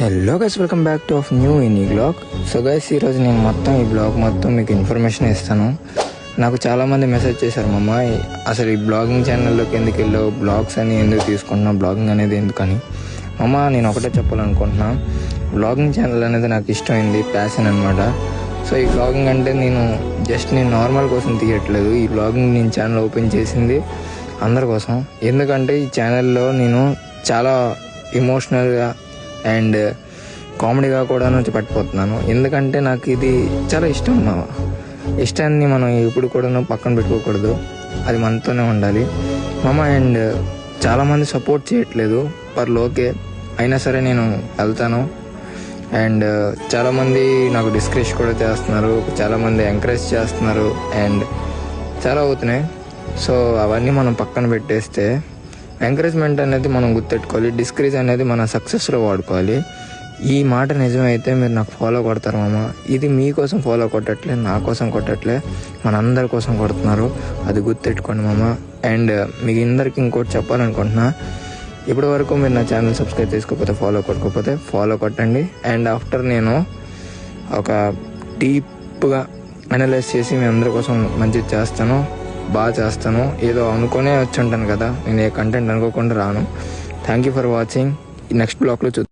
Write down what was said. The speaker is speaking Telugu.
Hello guys, welcome back to new ఇనీ బ్లాగ్. సో గైస్, ఈరోజు నేను ఈ బ్లాగ్ మొత్తం మీకు ఇన్ఫర్మేషన్ ఇస్తాను. నాకు చాలామంది మెసేజ్ చేశారు, మమ్మ అసలు ఈ బ్లాగింగ్ ఛానల్లోకి ఎందుకు వెళ్ళావు, బ్లాగ్స్ అని ఎందుకు తీసుకుంటున్నావు, బ్లాగింగ్ అనేది ఎందుకని. మమ్మ నేను ఒకటే చెప్పాలనుకుంటున్నా, బ్లాగింగ్ ఛానల్ అనేది నాకు ఇష్టమైంది, ప్యాషన్ అనమాట. సో ఈ బ్లాగింగ్ అంటే నేను నార్మల్ కోసం తీయట్లేదు. ఈ బ్లాగింగ్ నేను ఛానల్ ఓపెన్ చేసింది అందరి కోసం. ఎందుకంటే ఈ ఛానల్లో నేను చాలా ఎమోషనల్గా అండ్ కామెడీగా కూడా పట్టిపోతున్నాను. ఎందుకంటే నాకు ఇది చాలా ఇష్టం. ఇష్టాన్ని మనం ఇప్పుడు కూడా పక్కన పెట్టుకోకూడదు, అది మనతోనే ఉండాలి మామ. అండ్ చాలామంది సపోర్ట్ చేయట్లేదు ఓకే, అయినా సరే నేను వెళ్తాను. అండ్ చాలామంది నాకు డిస్కరేజ్ కూడా చేస్తున్నారు, చాలామంది ఎంకరేజ్ చేస్తున్నారు అండ్ చాలా అవుతున్నాయి. సో అవన్నీ మనం పక్కన పెట్టేస్తే ఎంకరేజ్మెంట్ అనేది మనం గుర్తెట్టుకోవాలి, డిస్కరేజ్ అనేది మన సక్సెస్లో వాడుకోవాలి. ఈ మాట నిజమైతే మీరు నాకు ఫాలో కొడతారు మామ. ఇది మీకోసం ఫాలో కొట్టట్లే, నా కోసం కొట్టట్లే, మనందరి కోసం కొడుతున్నారు, అది గుర్తెట్టుకోండి మామ. అండ్ మీకు అందరికి ఇంకోటి చెప్పాలనుకుంటున్నా, ఇప్పటి వరకు మీరు నా ఛానల్ సబ్స్క్రైబ్ చేసుకోకపోతే, ఫాలో కొట్టండి. అండ్ ఆఫ్టర్ నేను ఒక డీప్గా అనలైజ్ చేసి మీ అందరి కోసం మంచిది చేస్తాను, బాగా చేస్తాను. ఏదో అనుకునే వచ్చి ఉంటాను కదా, నేను ఏ కంటెంట్ అనుకోకుండా రాను. Thank you for watching. Next బ్లాగ్లో చూద్దాం.